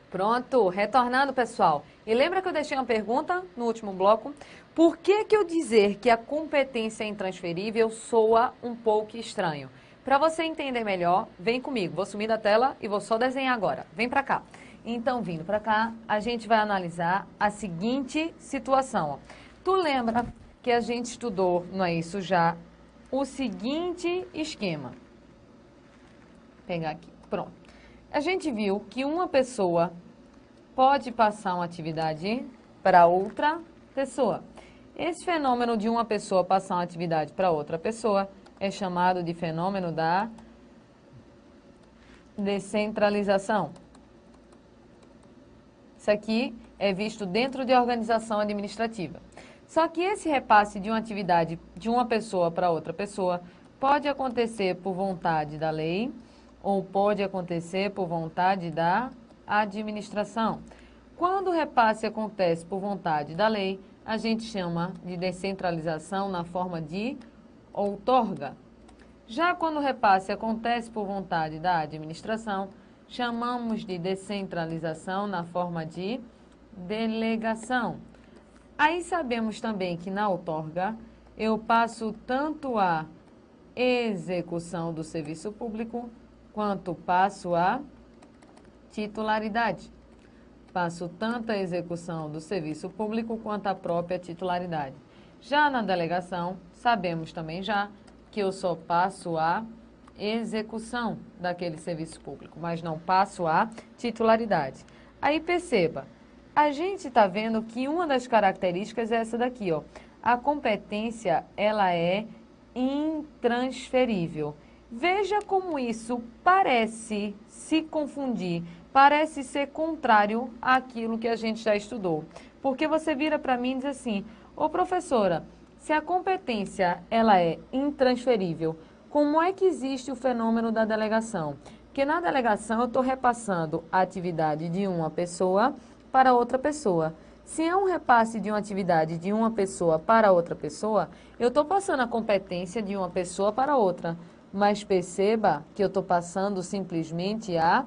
Pronto, retornando, pessoal. E lembra que eu deixei uma pergunta no último bloco? Por que eu dizer que a competência é intransferível soa um pouco estranho? Para você entender melhor, vem comigo. Vou sumir da tela e vou só desenhar agora. Vem para cá. Então, vindo para cá, a gente vai analisar a seguinte situação. Ó. Tu lembra que a gente estudou, não é isso já, o seguinte esquema. Vou pegar aqui, pronto. A gente viu que uma pessoa pode passar uma atividade para outra pessoa. Esse fenômeno de uma pessoa passar uma atividade para outra pessoa é chamado de fenômeno da descentralização. Isso aqui é visto dentro de organização administrativa. Só que esse repasse de uma atividade de uma pessoa para outra pessoa pode acontecer por vontade da lei ou pode acontecer por vontade da administração. Quando o repasse acontece por vontade da lei, a gente chama de descentralização na forma de outorga. Já quando o repasse acontece por vontade da administração, chamamos de descentralização na forma de delegação. Aí sabemos também que na outorga eu passo tanto a execução do serviço público quanto passo a titularidade. Passo tanto a execução do serviço público quanto a própria titularidade. Já na delegação, sabemos também já que eu só passo a execução daquele serviço público, mas não passo a titularidade. Aí perceba, a gente está vendo que uma das características é essa daqui, ó. A competência, ela é intransferível. Veja como isso parece se confundir, parece ser contrário àquilo que a gente já estudou. Porque você vira para mim e diz assim, ô professora, se a competência ela é intransferível, como é que existe o fenômeno da delegação? Porque na delegação eu estou repassando a atividade de uma pessoa para outra pessoa. Se é um repasse de uma atividade de uma pessoa para outra pessoa, eu estou passando a competência de uma pessoa para outra. Mas perceba que eu estou passando simplesmente a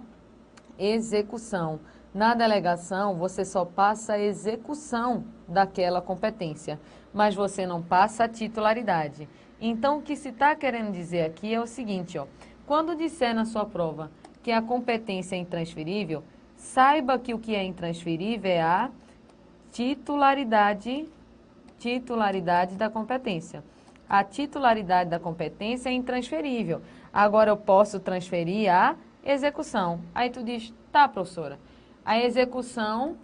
execução. Na delegação, você só passa a execução daquela competência, mas você não passa a titularidade. Então, o que se está querendo dizer aqui é o seguinte, ó, quando disser na sua prova que a competência é intransferível, saiba que o que é intransferível é a titularidade da competência. A titularidade da competência é intransferível. Agora eu posso transferir a execução. Aí tu diz, tá, professora, a execução,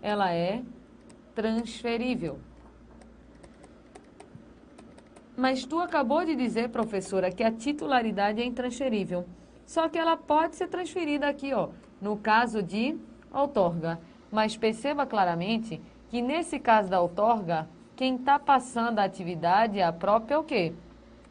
ela é transferível. Mas tu acabou de dizer, professora, que a titularidade é intransferível. Só que ela pode ser transferida aqui, ó, no caso de outorga. Mas perceba claramente que nesse caso da outorga, quem está passando a atividade é a própria o quê?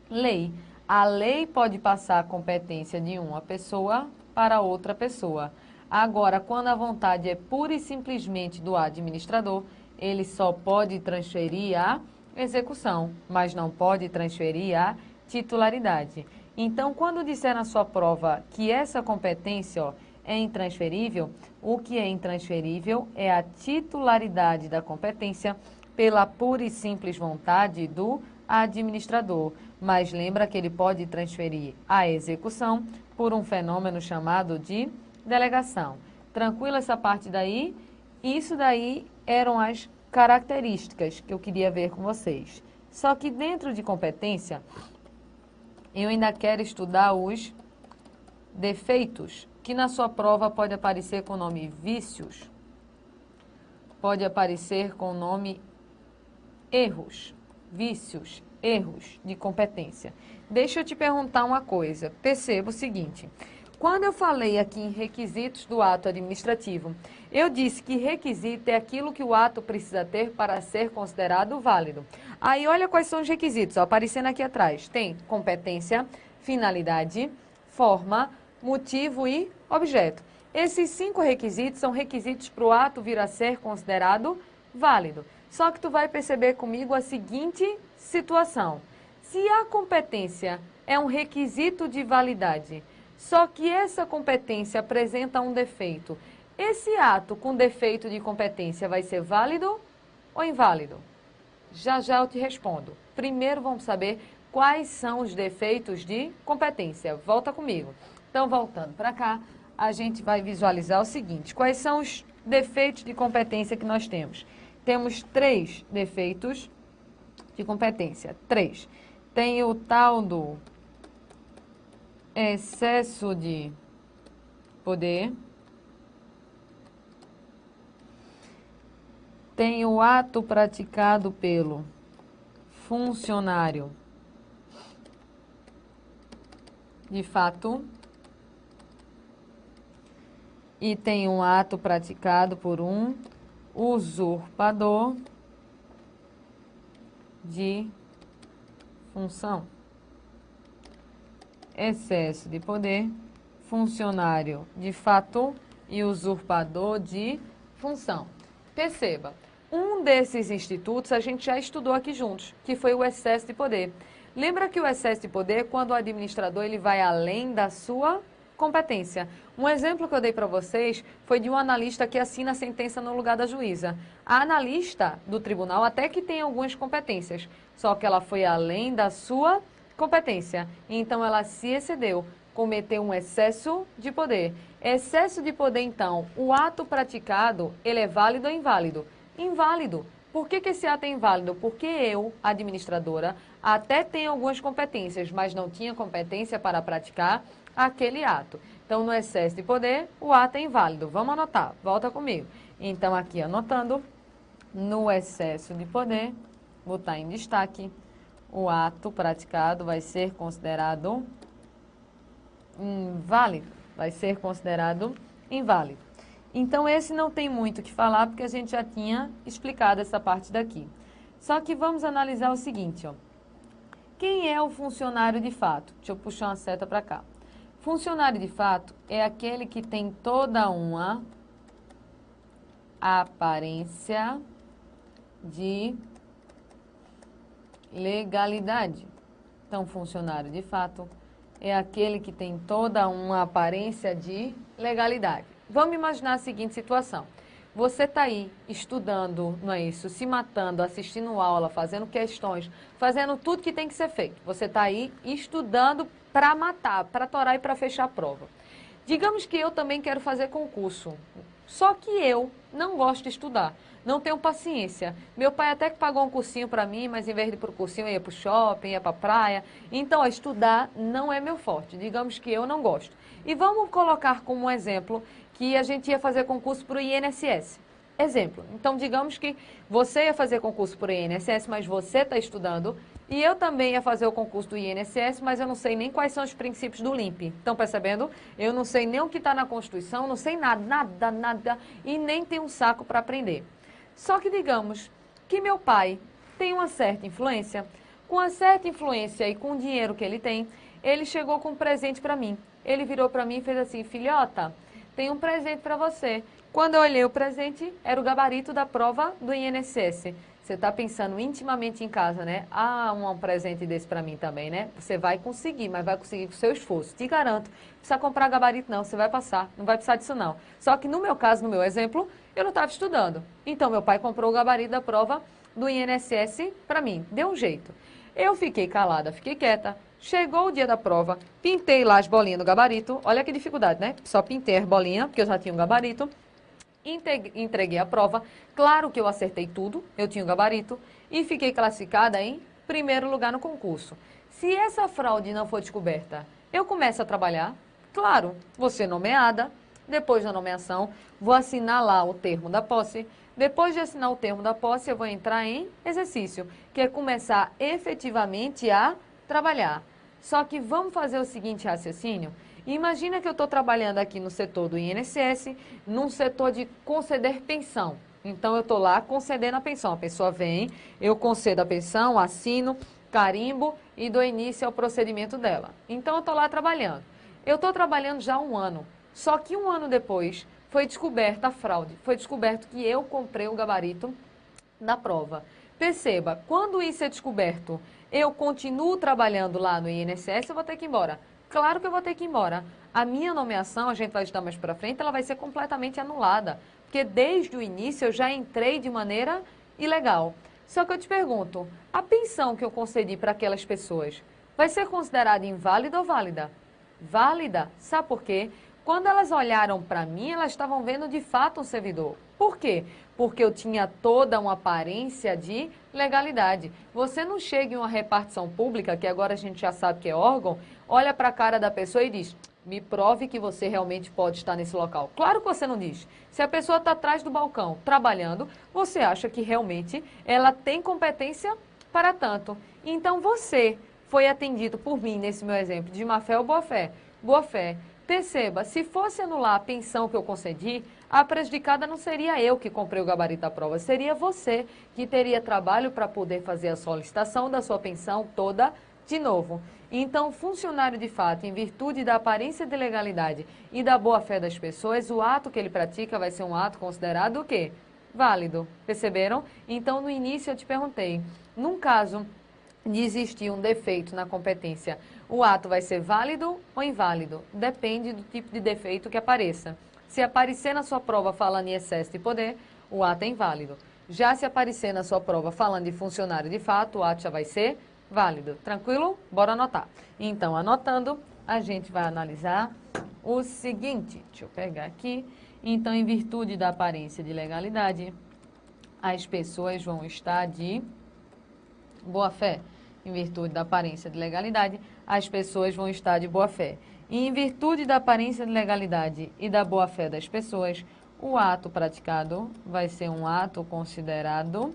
Lei. A lei pode passar a competência de uma pessoa para outra pessoa. Agora, quando a vontade é pura e simplesmente do administrador, ele só pode transferir a execução, mas não pode transferir a titularidade. Então, quando disser na sua prova que essa competência, ó, é intransferível, o que é intransferível é a titularidade da competência pela pura e simples vontade do administrador. Mas lembra que ele pode transferir a execução por um fenômeno chamado de delegação. Tranquilo essa parte daí? Isso daí eram as características que eu queria ver com vocês. Só que dentro de competência, eu ainda quero estudar os defeitos, que na sua prova pode aparecer com o nome vícios, pode aparecer com o nome erros, vícios, erros de competência. Deixa eu te perguntar uma coisa. Perceba o seguinte, quando eu falei aqui em requisitos do ato administrativo, eu disse que requisito é aquilo que o ato precisa ter para ser considerado válido. Aí olha quais são os requisitos, ó, aparecendo aqui atrás. Tem competência, finalidade, forma, motivo e objeto. Esses 5 requisitos são requisitos para o ato vir a ser considerado válido. Só que tu vai perceber comigo a seguinte situação. Se a competência é um requisito de validade, só que essa competência apresenta um defeito, esse ato com defeito de competência vai ser válido ou inválido? Já já eu te respondo. Primeiro vamos saber quais são os defeitos de competência. Volta comigo. Então, voltando para cá, a gente vai visualizar o seguinte. Quais são os defeitos de competência que nós temos? Temos 3 defeitos de competência. 3. Tem o tal do excesso de poder. Tem o ato praticado pelo funcionário de fato. E tem um ato praticado por um usurpador de função. Excesso de poder, funcionário de fato e usurpador de função. Perceba, um desses institutos a gente já estudou aqui juntos, que foi o excesso de poder. Lembra que o excesso de poder é quando o administrador ele vai além da sua competência. Um exemplo que eu dei para vocês foi de um analista que assina a sentença no lugar da juíza. A analista do tribunal até que tem algumas competências, só que ela foi além da sua competência. Então ela se excedeu, cometeu um excesso de poder. Excesso de poder, então, o ato praticado, ele é válido ou inválido? Inválido. Por que esse ato é inválido? Porque eu, administradora, até tenho algumas competências, mas não tinha competência para praticar aquele ato. Então, no excesso de poder, o ato é inválido. Vamos anotar, volta comigo. Então, aqui anotando, no excesso de poder, botar em destaque, o ato praticado vai ser considerado inválido. Vai ser considerado inválido. Então, esse não tem muito o que falar, porque a gente já tinha explicado essa parte daqui. Só que vamos analisar o seguinte, ó. Quem é o funcionário de fato? Deixa eu puxar uma seta para cá. Funcionário de fato é aquele que tem toda uma aparência de legalidade. Então, funcionário de fato é aquele que tem toda uma aparência de legalidade. Vamos imaginar a seguinte situação. Você está aí estudando, não é isso? Se matando, assistindo aula, fazendo questões, fazendo tudo que tem que ser feito. Você está aí estudando para matar, para torar e para fechar a prova. Digamos que eu também quero fazer concurso. Só que eu não gosto de estudar, não tenho paciência. Meu pai até que pagou um cursinho para mim, mas em vez de ir para o cursinho, eu ia para o shopping, ia para a praia. Então, ó, estudar não é meu forte. Digamos que eu não gosto. E vamos colocar como um exemplo que a gente ia fazer concurso para o INSS. Exemplo. Então, digamos que você ia fazer concurso para o INSS, mas você está estudando. E eu também ia fazer o concurso do INSS, mas eu não sei nem quais são os princípios do LIMP. Estão percebendo? Eu não sei nem o que está na Constituição, não sei nada, e nem tenho um saco para aprender. Só que digamos que meu pai tem uma certa influência. Com a certa influência e com o dinheiro que ele tem, ele chegou com um presente para mim. Ele virou para mim e fez assim, filhota, tem um presente para você. Quando eu olhei o presente, era o gabarito da prova do INSS. Você está pensando intimamente em casa, né? Ah, um presente desse para mim também, né? Você vai conseguir, mas vai conseguir com o seu esforço. Te garanto. Não precisa comprar gabarito não, você vai passar. Não vai precisar disso não. Só que no meu caso, no meu exemplo, eu não estava estudando. Então, meu pai comprou o gabarito da prova do INSS para mim. Deu um jeito. Eu fiquei calada, fiquei quieta. Chegou o dia da prova, pintei lá as bolinhas do gabarito. Olha que dificuldade, né? Só pintei as bolinhas, porque eu já tinha um gabarito. Entreguei a prova, claro que eu acertei tudo, eu tinha o gabarito e fiquei classificada em primeiro lugar no concurso. Se essa fraude não for descoberta, eu começo a trabalhar, claro, vou ser nomeada, depois da nomeação, vou assinar lá o termo da posse, depois de assinar o termo da posse, eu vou entrar em exercício, que é começar efetivamente a trabalhar. Só que vamos fazer o seguinte raciocínio. Imagina que eu estou trabalhando aqui no setor do INSS, num setor de conceder pensão. Então, eu estou lá concedendo a pensão. A pessoa vem, eu concedo a pensão, assino, carimbo e dou início ao procedimento dela. Então, eu estou lá trabalhando. Eu estou trabalhando já há um ano. Só que um ano depois, foi descoberta a fraude. Foi descoberto que eu comprei o gabarito da prova. Perceba, quando isso é descoberto, eu continuo trabalhando lá no INSS, eu vou ter que ir embora. Claro que eu vou ter que ir embora. A minha nomeação, a gente vai estudar mais para frente, ela vai ser completamente anulada. Porque desde o início eu já entrei de maneira ilegal. Só que eu te pergunto, a pensão que eu concedi para aquelas pessoas vai ser considerada inválida ou válida? Válida. Sabe por quê? Quando elas olharam para mim, elas estavam vendo de fato um servidor. Por quê? Porque eu tinha toda uma aparência de legalidade. Você não chega em uma repartição pública, que agora a gente já sabe que é órgão, olha para a cara da pessoa e diz: me prove que você realmente pode estar nesse local. Claro que você não diz. Se a pessoa está atrás do balcão trabalhando, você acha que realmente ela tem competência para tanto. Então você foi atendido por mim, nesse meu exemplo, de má fé ou boa fé? Boa fé. Perceba, se fosse anular a pensão que eu concedi, a prejudicada não seria eu que comprei o gabarito da prova, seria você que teria trabalho para poder fazer a solicitação da sua pensão toda de novo. Então, funcionário de fato, em virtude da aparência de legalidade e da boa-fé das pessoas, o ato que ele pratica vai ser um ato considerado o quê? Válido. Perceberam? Então, no início eu te perguntei, num caso de existir um defeito na competência, o ato vai ser válido ou inválido? Depende do tipo de defeito que apareça. Se aparecer na sua prova falando em excesso de poder, o ato é inválido. Já se aparecer na sua prova falando de funcionário de fato, o ato já vai ser válido. Tranquilo? Bora anotar. Então, anotando, a gente vai analisar o seguinte. Deixa eu pegar aqui. Então, em virtude da aparência de legalidade, as pessoas vão estar de boa fé. Em virtude da aparência de legalidade, as pessoas vão estar de boa fé. E em virtude da aparência de legalidade e da boa fé das pessoas, o ato praticado vai ser um ato considerado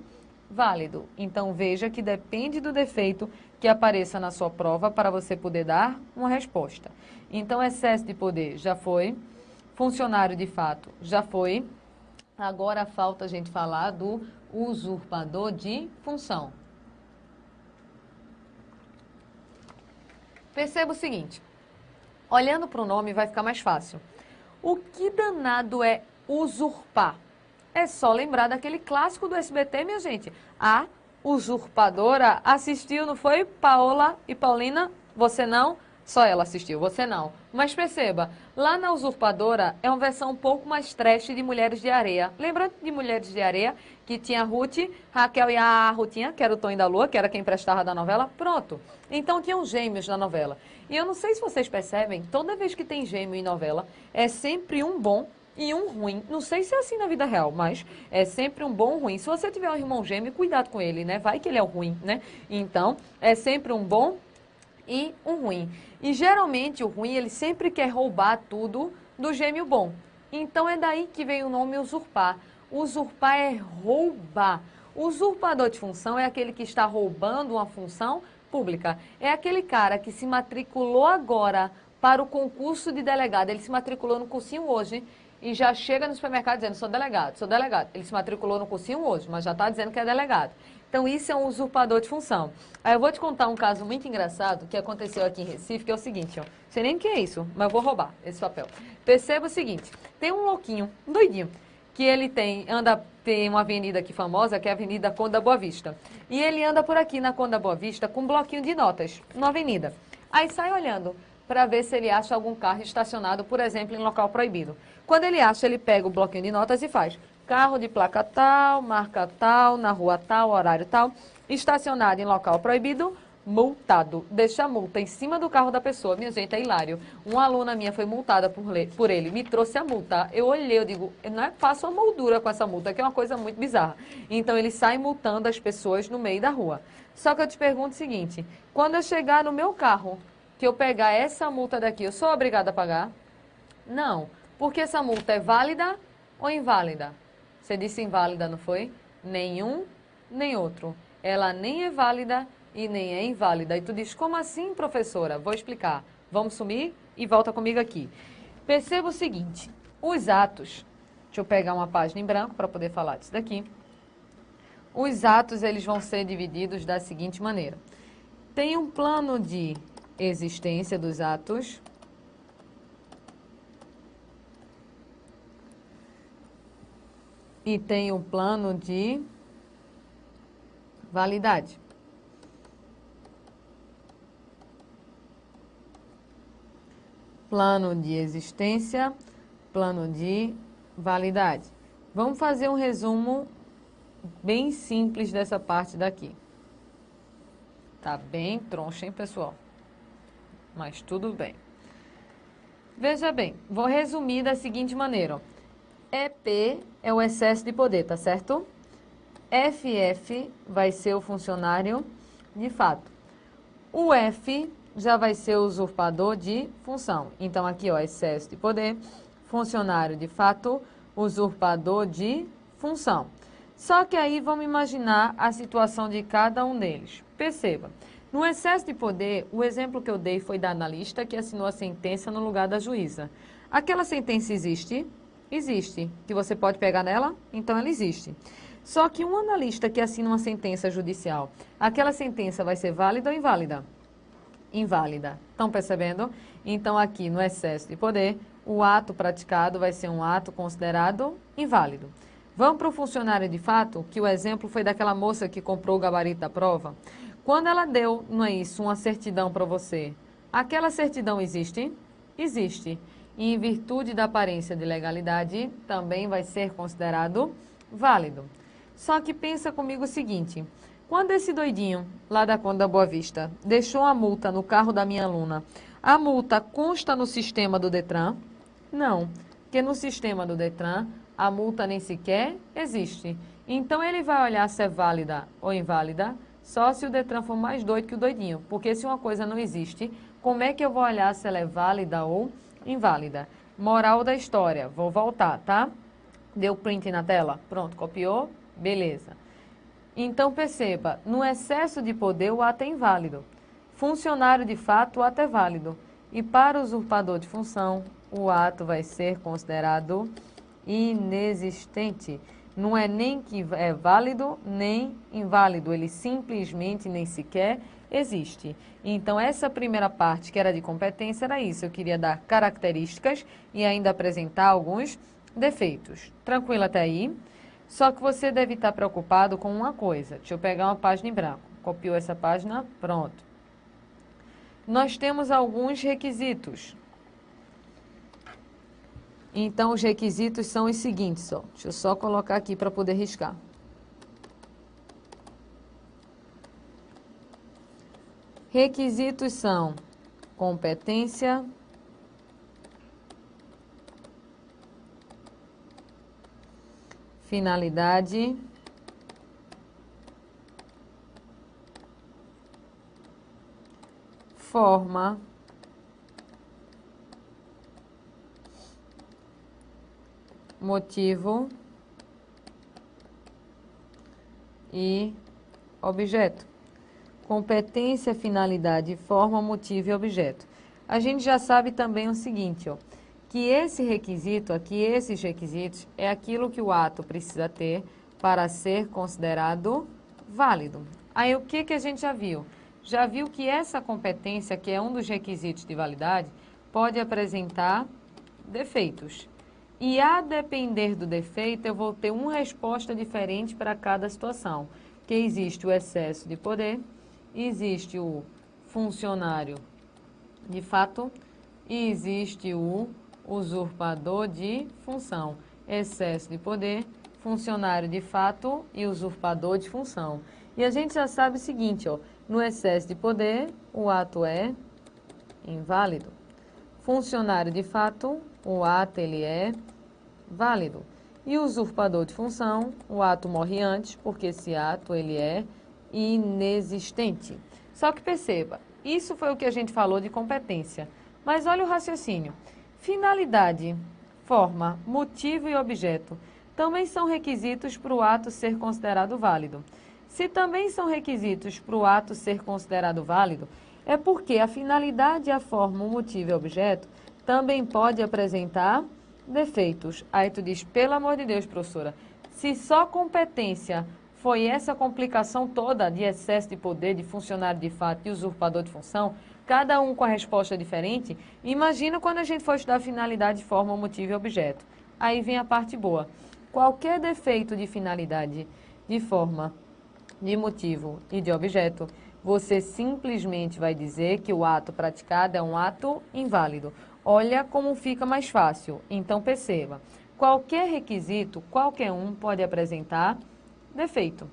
válido. Então veja que depende do defeito que apareça na sua prova para você poder dar uma resposta. Então excesso de poder já foi, funcionário de fato já foi. Agora falta a gente falar do usurpador de função. Perceba o seguinte, olhando para o nome vai ficar mais fácil. O que danado é usurpar? É só lembrar daquele clássico do SBT, minha gente. A Usurpadora assistiu, não foi? Paola e Paulina? Você não? Só ela assistiu, você não. Mas perceba, lá na Usurpadora é uma versão um pouco mais trash de Mulheres de Areia. Lembra de Mulheres de Areia? Que tinha a Ruth, Raquel e a Rutinha, que era o Tonho da Lua, que era quem prestava da novela? Pronto. Então tinham gêmeos na novela. E eu não sei se vocês percebem, toda vez que tem gêmeo em novela, é sempre um bom e um ruim. Não sei se é assim na vida real, mas é sempre um bom e um ruim. Se você tiver um irmão gêmeo, cuidado com ele, né? Vai que ele é o ruim, né? Então, é sempre um bom e um ruim. E geralmente o ruim, ele sempre quer roubar tudo do gêmeo bom. Então é daí que vem o nome usurpar. Usurpar é roubar. Usurpador de função é aquele que está roubando uma função pública. É aquele cara que se matriculou agora para o concurso de delegado. Ele se matriculou no cursinho hoje e já chega no supermercado dizendo, sou delegado, sou delegado. Ele se matriculou no cursinho hoje, mas já está dizendo que é delegado. Então, isso é um usurpador de função. Aí eu vou te contar um caso muito engraçado que aconteceu aqui em Recife, que é o seguinte, ó. Não sei nem o que é isso, mas eu vou roubar esse papel. Perceba o seguinte, tem um louquinho, um doidinho, que ele tem uma avenida aqui famosa, que é a Avenida Conde da Boa Vista. E ele anda por aqui na Conde da Boa Vista com um bloquinho de notas, na avenida. Aí sai olhando para ver se ele acha algum carro estacionado, por exemplo, em local proibido. Quando ele acha, ele pega o bloquinho de notas e faz carro de placa tal, marca tal, na rua tal, horário tal, estacionado em local proibido, multado. Deixa a multa em cima do carro da pessoa. Minha gente, é hilário. Uma aluna minha foi multada por ele, me trouxe a multa. Eu olhei, eu digo, não é, faço uma moldura com essa multa, que é uma coisa muito bizarra. Então, ele sai multando as pessoas no meio da rua. Só que eu te pergunto o seguinte, quando eu chegar no meu carro, que eu pegar essa multa daqui, eu sou obrigada a pagar? Não, porque essa multa é válida ou inválida? Você disse inválida, não foi? Nenhum, nem outro. Ela nem é válida e nem é inválida. E tu diz, como assim, professora? Vou explicar. Vamos sumir e volta comigo aqui. Perceba o seguinte, os atos, deixa eu pegar uma página em branco para poder falar disso daqui. Os atos, eles vão ser divididos da seguinte maneira. Tem um plano de existência dos atos. E tem um plano de validade. Plano de existência, plano de validade. Vamos fazer um resumo bem simples dessa parte daqui. Tá bem troncha, hein, pessoal? Mas tudo bem. Veja bem, vou resumir da seguinte maneira, ó. EP é o excesso de poder, tá certo? FF vai ser o funcionário de fato. O F já vai ser o usurpador de função. Então, aqui, ó, excesso de poder, funcionário de fato, usurpador de função. Só que aí vamos imaginar a situação de cada um deles. Perceba, no excesso de poder, o exemplo que eu dei foi da analista que assinou a sentença no lugar da juíza. Aquela sentença existe? Existe. Que você pode pegar nela? Então, ela existe. Só que um analista que assina uma sentença judicial, aquela sentença vai ser válida ou inválida? Inválida. Estão percebendo? Então, aqui no excesso de poder, o ato praticado vai ser um ato considerado inválido. Vamos para o funcionário de fato, que o exemplo foi daquela moça que comprou o gabarito da prova. Quando ela deu, não é isso, uma certidão para você, aquela certidão existe? Existe. E em virtude da aparência de legalidade, também vai ser considerado válido. Só que pensa comigo o seguinte, quando esse doidinho, lá da Conta da Boa Vista, deixou a multa no carro da minha aluna, a multa consta no sistema do Detran? Não, porque no sistema do Detran, a multa nem sequer existe. Então, ele vai olhar se é válida ou inválida, só se o Detran for mais doido que o doidinho. Porque se uma coisa não existe, como é que eu vou olhar se ela é válida ou inválida? Moral da história, vou voltar, tá? Deu print na tela? Pronto, copiou? Beleza. Então, perceba, no excesso de poder, o ato é inválido. Funcionário de fato, o ato é válido. E para o usurpador de função, o ato vai ser considerado inexistente. Não é nem que é válido, nem inválido. Ele simplesmente nem sequer existe. Então, essa primeira parte, que era de competência, era isso. Eu queria dar características e ainda apresentar alguns defeitos. Tranquilo até aí? Só que você deve estar preocupado com uma coisa. Deixa eu pegar uma página em branco. Copiou essa página? Pronto. Nós temos alguns requisitos. Então, os requisitos são os seguintes, ó. Deixa eu só colocar aqui para poder riscar. Requisitos são competência, finalidade, forma, motivo e objeto. Competência, finalidade, forma, motivo e objeto. A gente já sabe também o seguinte, ó, que esse requisito aqui, esses requisitos, é aquilo que o ato precisa ter para ser considerado válido. Aí o que a gente já viu? Já viu que essa competência, que é um dos requisitos de validade, pode apresentar defeitos. E a depender do defeito, eu vou ter uma resposta diferente para cada situação. Que existe o excesso de poder, existe o funcionário de fato e existe o usurpador de função. Excesso de poder, funcionário de fato e usurpador de função. E a gente já sabe o seguinte, ó, no excesso de poder, o ato é inválido. Funcionário de fato, o ato ele é válido. E usurpador de função, o ato morre antes, porque esse ato ele é inexistente. Só que perceba, isso foi o que a gente falou de competência. Mas olha o raciocínio. Finalidade, forma, motivo e objeto também são requisitos para o ato ser considerado válido. Se também são requisitos para o ato ser considerado válido, é porque a finalidade, a forma, o motivo e o objeto também pode apresentar defeitos. Aí tu diz, pelo amor de Deus, professora, se só competência foi essa complicação toda de excesso de poder, de funcionário de fato e usurpador de função, cada um com a resposta diferente, imagina quando a gente for estudar finalidade, forma, motivo e objeto. Aí vem a parte boa. Qualquer defeito de finalidade, de forma de motivo e de objeto, você simplesmente vai dizer que o ato praticado é um ato inválido. Olha como fica mais fácil. Então, perceba, qualquer requisito, qualquer um pode apresentar defeito.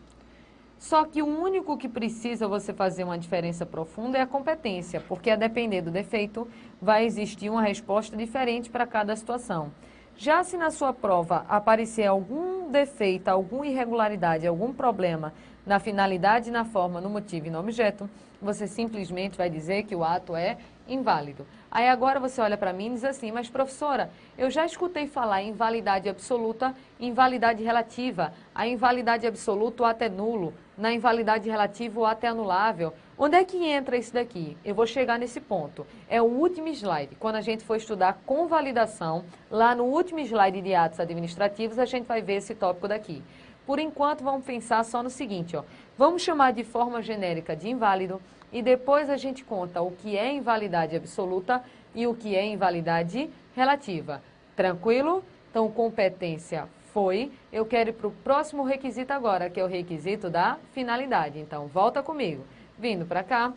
Só que o único que precisa você fazer uma diferença profunda é a competência, porque a depender do defeito, vai existir uma resposta diferente para cada situação. Já se na sua prova aparecer algum defeito, alguma irregularidade, algum problema na finalidade, na forma, no motivo e no objeto, você simplesmente vai dizer que o ato é inválido. Aí agora você olha para mim e diz assim, mas professora, eu já escutei falar em invalidade absoluta, invalidade relativa. A invalidade absoluta o ato é nulo, na invalidade relativa o ato é anulável. Onde é que entra isso daqui? Eu vou chegar nesse ponto. É o último slide. Quando a gente for estudar convalidação, lá no último slide de atos administrativos, a gente vai ver esse tópico daqui. Por enquanto, vamos pensar só no seguinte, ó. Vamos chamar de forma genérica de inválido e depois a gente conta o que é invalidade absoluta e o que é invalidade relativa. Tranquilo? Então, competência foi. Eu quero ir para o próximo requisito agora, que é o requisito da finalidade. Então, volta comigo. Vindo para cá,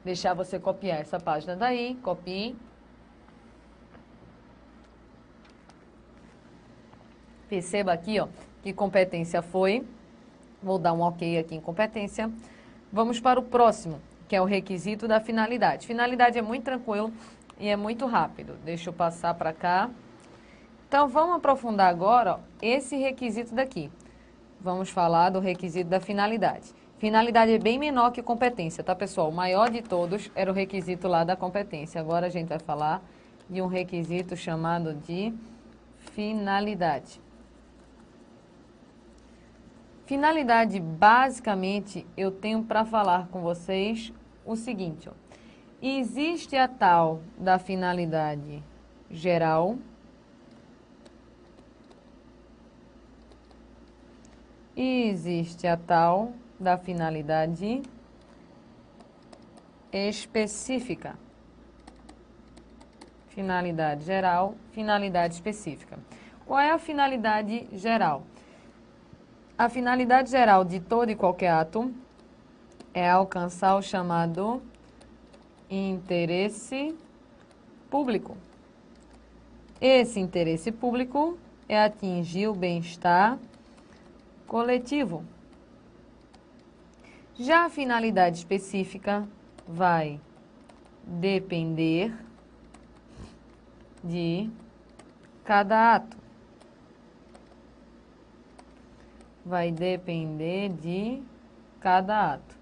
deixar você copiar essa página daí, copie. Perceba aqui, ó, que competência foi. Vou dar um ok aqui em competência. Vamos para o próximo, que é o requisito da finalidade. Finalidade é muito tranquilo e é muito rápido. Deixa eu passar para cá. Então, vamos aprofundar agora, ó, esse requisito daqui. Vamos falar do requisito da finalidade. Finalidade é bem menor que competência, tá, pessoal? O maior de todos era o requisito lá da competência. Agora a gente vai falar de um requisito chamado de finalidade. Finalidade, basicamente, eu tenho para falar com vocês o seguinte, ó. Existe a tal da finalidade geral e existe a tal da finalidade específica. Finalidade geral, finalidade específica. Qual é a finalidade geral? A finalidade geral de todo e qualquer ato é alcançar o chamado interesse público. Esse interesse público é atingir o bem-estar coletivo. Já a finalidade específica vai depender de cada ato. Vai depender de cada ato.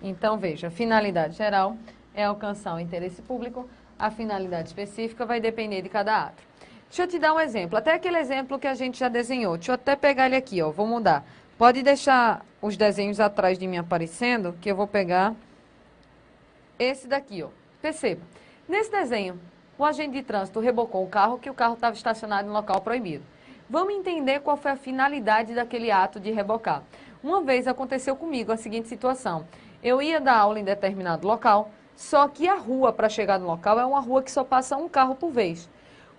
Então, veja, a finalidade geral é alcançar o interesse público, a finalidade específica vai depender de cada ato. Deixa eu te dar um exemplo, até aquele exemplo que a gente já desenhou. Deixa eu até pegar ele aqui, ó, vou mudar. Pode deixar os desenhos atrás de mim aparecendo, que eu vou pegar esse daqui, ó. Perceba, nesse desenho, o agente de trânsito rebocou o carro, que o carro estava estacionado em local proibido. Vamos entender qual foi a finalidade daquele ato de rebocar. Uma vez aconteceu comigo a seguinte situação. Eu ia dar aula em determinado local, só que a rua para chegar no local é uma rua que só passa um carro por vez.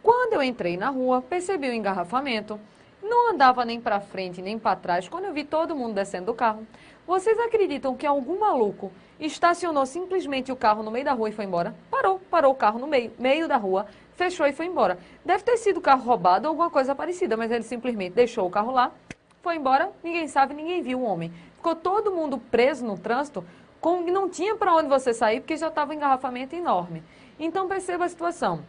Quando eu entrei na rua, percebi o engarrafamento, não andava nem para frente nem para trás, quando eu vi todo mundo descendo do carro. Vocês acreditam que algum maluco estacionou simplesmente o carro no meio da rua e foi embora? Parou o carro no meio da rua, fechou e foi embora. Deve ter sido carro roubado ou alguma coisa parecida, mas ele simplesmente deixou o carro lá, foi embora, ninguém sabe, ninguém viu o homem. Ficou todo mundo preso no trânsito, não tinha para onde você sair, porque já estava um engarrafamento enorme. Então perceba a situação.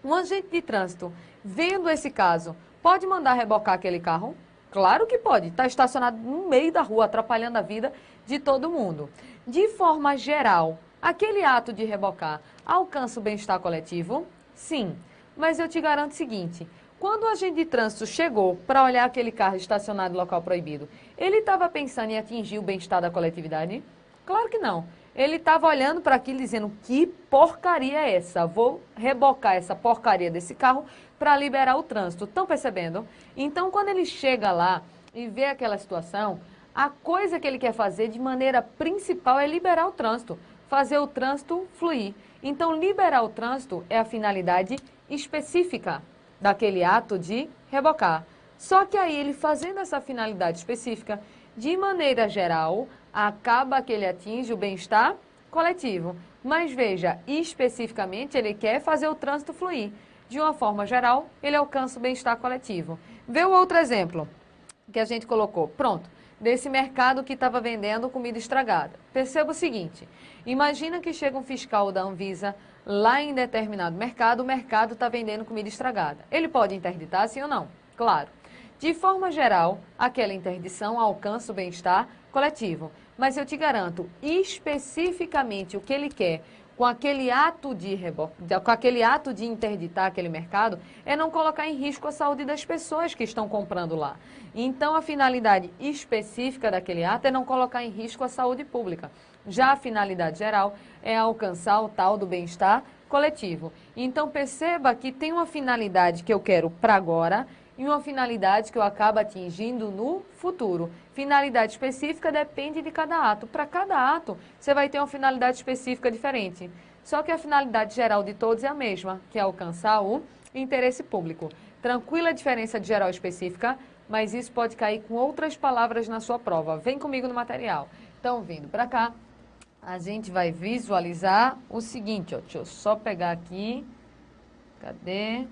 Um agente de trânsito, vendo esse caso, pode mandar rebocar aquele carro? Claro que pode. Está estacionado no meio da rua, atrapalhando a vida de todo mundo. De forma geral, aquele ato de rebocar alcança o bem-estar coletivo? Sim. Mas eu te garanto o seguinte, quando o agente de trânsito chegou para olhar aquele carro estacionado no local proibido, ele estava pensando em atingir o bem-estar da coletividade? Claro que não. Ele estava olhando para aquilo dizendo, que porcaria é essa? Vou rebocar essa porcaria desse carro para liberar o trânsito. Estão percebendo? Então, quando ele chega lá e vê aquela situação, a coisa que ele quer fazer de maneira principal é liberar o trânsito, fazer o trânsito fluir. Então, liberar o trânsito é a finalidade específica daquele ato de rebocar. Só que aí ele fazendo essa finalidade específica, de maneira geral, acaba que ele atinge o bem-estar coletivo. Mas veja, especificamente ele quer fazer o trânsito fluir. De uma forma geral, ele alcança o bem-estar coletivo. Vê o outro exemplo que a gente colocou. Pronto, desse mercado que estava vendendo comida estragada. Perceba o seguinte, imagina que chega um fiscal da Anvisa lá em determinado mercado, o mercado está vendendo comida estragada. Ele pode interditar, sim ou não? Claro. De forma geral, aquela interdição alcança o bem-estar coletivo. Mas eu te garanto, especificamente o que ele quer com aquele ato de interditar aquele mercado, é não colocar em risco a saúde das pessoas que estão comprando lá. Então, a finalidade específica daquele ato é não colocar em risco a saúde pública. Já a finalidade geral é alcançar o tal do bem-estar coletivo. Então, perceba que tem uma finalidade que eu quero para agora e uma finalidade que eu acabo atingindo no futuro. Finalidade específica depende de cada ato. Para cada ato, você vai ter uma finalidade específica diferente. Só que a finalidade geral de todos é a mesma, que é alcançar o interesse público. Tranquila a diferença de geral e específica, mas isso pode cair com outras palavras na sua prova. Vem comigo no material. Então, vindo para cá, a gente vai visualizar o seguinte, ó. Deixa eu só pegar aqui. Cadê?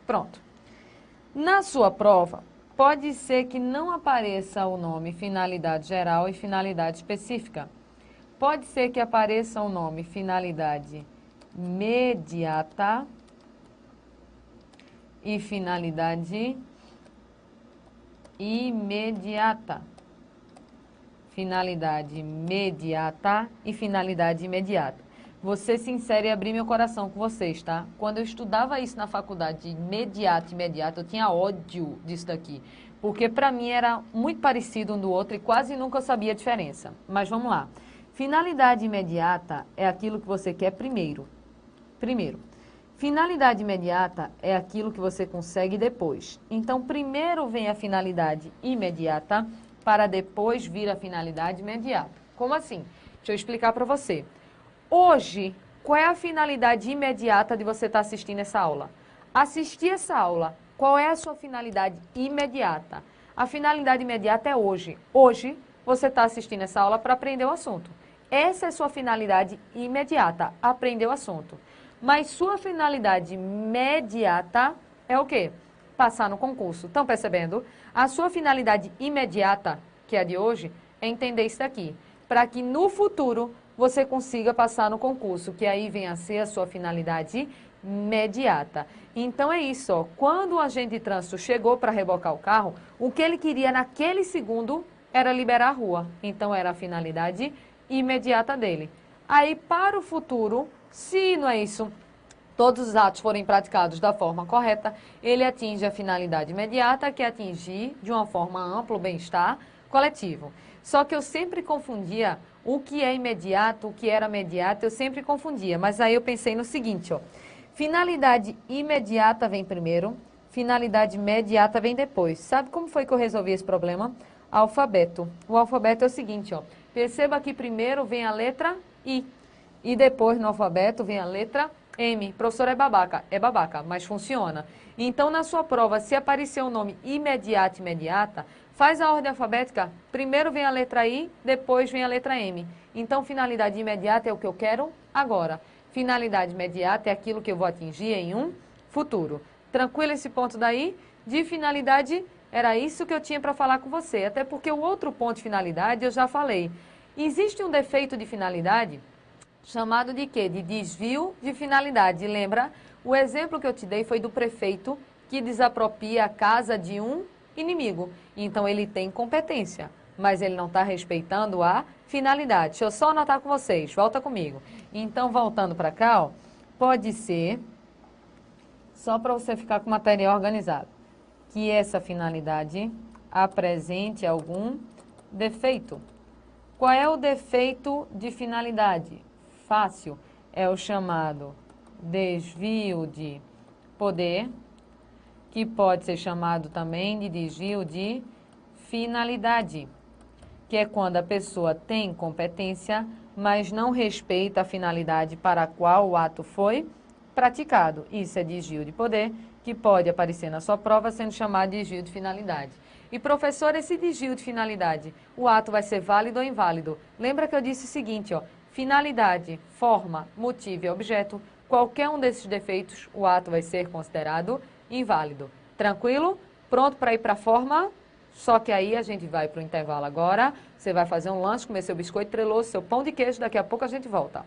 Pronto. Na sua prova, pode ser que não apareça o nome finalidade geral e finalidade específica. Pode ser que apareça o nome finalidade imediata e finalidade imediata. Finalidade imediata e finalidade imediata. Vou ser sincera e abrir meu coração com vocês, tá? Quando eu estudava isso na faculdade, imediato, eu tinha ódio disso daqui. Porque para mim era muito parecido um do outro e quase nunca eu sabia a diferença. Mas vamos lá. Finalidade imediata é aquilo que você quer primeiro. Finalidade imediata é aquilo que você consegue depois. Então, primeiro vem a finalidade imediata para depois vir a finalidade imediata. Como assim? Deixa eu explicar para você. Hoje, qual é a finalidade imediata de você estar assistindo essa aula? Assistir essa aula. Qual é a sua finalidade imediata? A finalidade imediata é hoje. Hoje, você está assistindo essa aula para aprender o assunto. Essa é a sua finalidade imediata, aprender o assunto. Mas sua finalidade imediata é o quê? Passar no concurso. Estão percebendo? A sua finalidade imediata, que é a de hoje, é entender isso daqui. Para que no futuro você consiga passar no concurso, que aí vem a ser a sua finalidade imediata. Então é isso, ó. Quando o agente de trânsito chegou para rebocar o carro, o que ele queria naquele segundo era liberar a rua. Então era a finalidade imediata dele. Aí para o futuro, se não é isso, todos os atos forem praticados da forma correta, ele atinge a finalidade imediata, que é atingir de uma forma ampla o bem-estar coletivo. Só que eu sempre confundia o que é imediato, o que era imediato, eu sempre confundia. Mas aí eu pensei no seguinte, ó. Finalidade imediata vem primeiro, finalidade imediata vem depois. Sabe como foi que eu resolvi esse problema? Alfabeto. O alfabeto é o seguinte, ó. Perceba que primeiro vem a letra I. E depois no alfabeto vem a letra M. Professor, é babaca, mas funciona. Então, na sua prova, se aparecer o nome imediata, imediata, faz a ordem alfabética, primeiro vem a letra I, depois vem a letra M. Então, finalidade imediata é o que eu quero agora. Finalidade imediata é aquilo que eu vou atingir em um futuro. Tranquilo esse ponto daí? De finalidade, era isso que eu tinha para falar com você. Até porque o outro ponto de finalidade eu já falei. Existe um defeito de finalidade chamado de quê? De desvio de finalidade. Lembra? O exemplo que eu te dei foi do prefeito que desapropria a casa de um inimigo. Então, ele tem competência, mas ele não está respeitando a finalidade. Deixa eu só anotar com vocês. Volta comigo. Então, voltando para cá, ó, pode ser, só para você ficar com o material organizado, que essa finalidade apresente algum defeito. Qual é o defeito de finalidade? Fácil, é o chamado desvio de poder, que pode ser chamado também de desvio de finalidade, que é quando a pessoa tem competência, mas não respeita a finalidade para a qual o ato foi praticado. Isso é desvio de poder, que pode aparecer na sua prova sendo chamado de desvio de finalidade. E, professor, esse desvio de finalidade, o ato vai ser válido ou inválido? Lembra que eu disse o seguinte, ó, finalidade, forma, motivo e objeto, qualquer um desses defeitos, o ato vai ser considerado inválido. Tranquilo? Pronto para ir para a forma? Só que aí a gente vai para o intervalo agora, você vai fazer um lanche, comer seu biscoito treloso, seu pão de queijo, daqui a pouco a gente volta.